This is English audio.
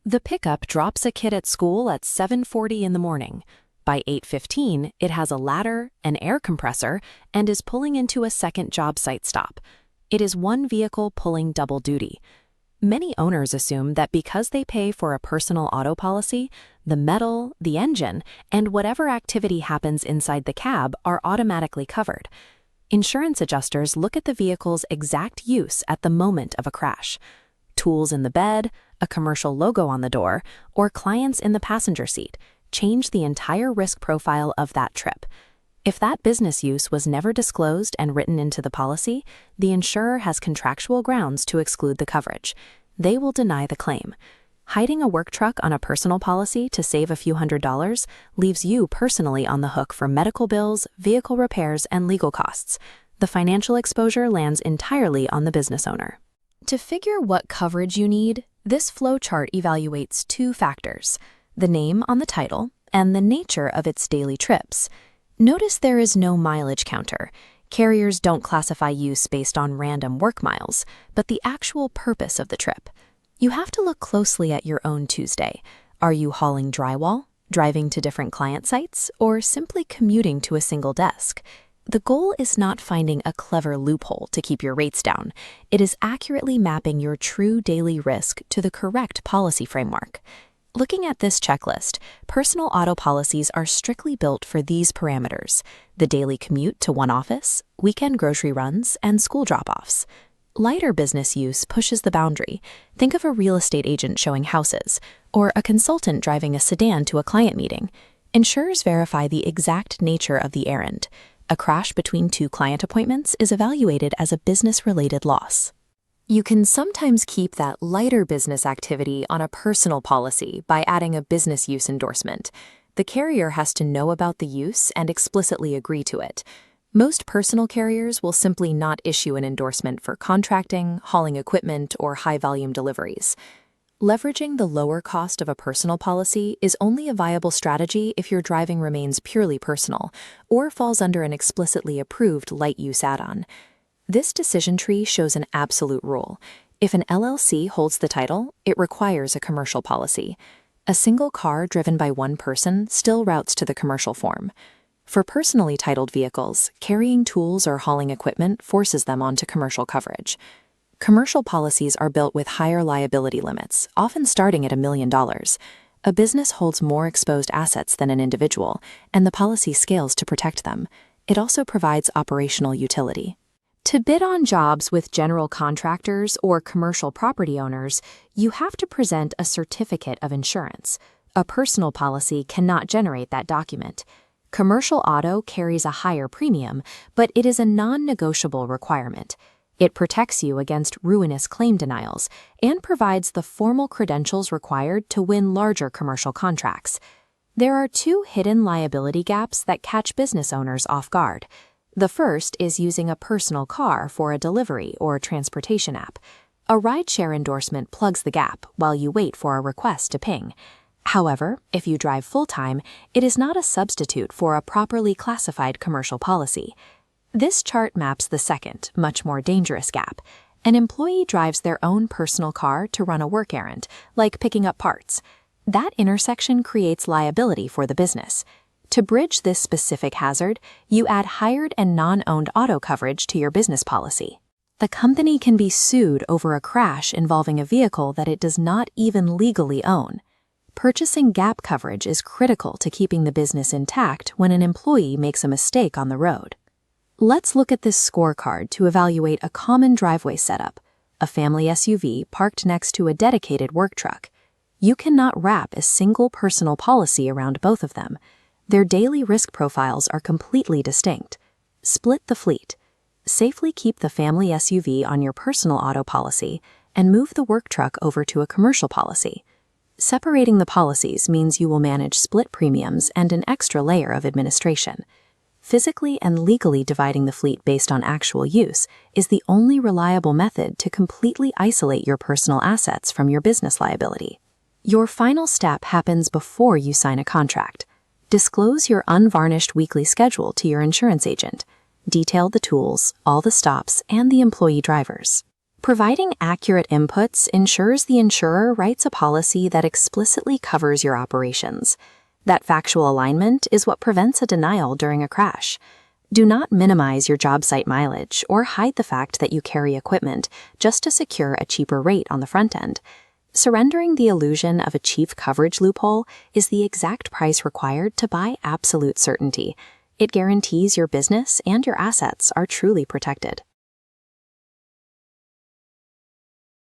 The pickup drops a kid at school at 7:40 in the morning. By 8:15, it has a ladder, an air compressor, and is pulling into a second job site stop. It is one vehicle pulling double duty. Many owners assume that because they pay for a personal auto policy, the metal, the engine, and whatever activity happens inside the cab are automatically covered. Insurance adjusters look at the vehicle's exact use at the moment of a crash. Tools in the bed, a commercial logo on the door, or clients in the passenger seat change the entire risk profile of that trip. If that business use was never disclosed and written into the policy, the insurer has contractual grounds to exclude the coverage. They will deny the claim. Hiding a work truck on a personal policy to save a few $100s leaves you personally on the hook for medical bills, vehicle repairs, and legal costs. The financial exposure lands entirely on the business owner. To figure what coverage you need, this flowchart evaluates two factors: the name on the title and the nature of its daily trips. Notice there is no mileage counter. Carriers don't classify use based on random work miles, but the actual purpose of the trip. You have to look closely at your own Tuesday. Are you hauling drywall, driving to different client sites, or simply commuting to a single desk? The goal is not finding a clever loophole to keep your rates down. It is accurately mapping your true daily risk to the correct policy framework. Looking at this checklist, personal auto policies are strictly built for these parameters: the daily commute to one office, weekend grocery runs, and school drop-offs. Lighter business use pushes the boundary. Think of a real estate agent showing houses, or a consultant driving a sedan to a client meeting. Insurers verify the exact nature of the errand. A crash between two client appointments is evaluated as a business-related loss. You can sometimes keep that lighter business activity on a personal policy by adding a business use endorsement. The carrier has to know about the use and explicitly agree to it. Most personal carriers will simply not issue an endorsement for contracting, hauling equipment, or high-volume deliveries. Leveraging the lower cost of a personal policy is only a viable strategy if your driving remains purely personal or falls under an explicitly approved light-use add-on. This decision tree shows an absolute rule. If an LLC holds the title, it requires a commercial policy. A single car driven by one person still routes to the commercial form. For personally titled vehicles, carrying tools or hauling equipment forces them onto commercial coverage. Commercial policies are built with higher liability limits, often starting at $1 million. A business holds more exposed assets than an individual, and the policy scales to protect them. It also provides operational utility. To bid on jobs with general contractors or commercial property owners, you have to present a certificate of insurance. A personal policy cannot generate that document. Commercial auto carries a higher premium, but it is a non-negotiable requirement. It protects you against ruinous claim denials and provides the formal credentials required to win larger commercial contracts. There are two hidden liability gaps that catch business owners off guard. The first is using a personal car for a delivery or transportation app. A rideshare endorsement plugs the gap while you wait for a request to ping. However, if you drive full-time, it is not a substitute for a properly classified commercial policy. This chart maps the second, much more dangerous gap. An employee drives their own personal car to run a work errand, like picking up parts. That intersection creates liability for the business. To bridge this specific hazard, you add hired and non-owned auto coverage to your business policy. The company can be sued over a crash involving a vehicle that it does not even legally own. Purchasing gap coverage is critical to keeping the business intact when an employee makes a mistake on the road. Let's look at this scorecard to evaluate a common driveway setup: a family SUV parked next to a dedicated work truck. You cannot wrap a single personal policy around both of them. Their daily risk profiles are completely distinct. Split the fleet. Safely keep the family SUV on your personal auto policy and move the work truck over to a commercial policy. Separating the policies means you will manage split premiums and an extra layer of administration. Physically and legally dividing the fleet based on actual use is the only reliable method to completely isolate your personal assets from your business liability. Your final step happens before you sign a contract. Disclose your unvarnished weekly schedule to your insurance agent. Detail the tools, all the stops, and the employee drivers. Providing accurate inputs ensures the insurer writes a policy that explicitly covers your operations. That factual alignment is what prevents a denial during a crash. Do not minimize your job site mileage or hide the fact that you carry equipment just to secure a cheaper rate on the front end. Surrendering the illusion of a chief coverage loophole is the exact price required to buy absolute certainty. It guarantees your business and your assets are truly protected.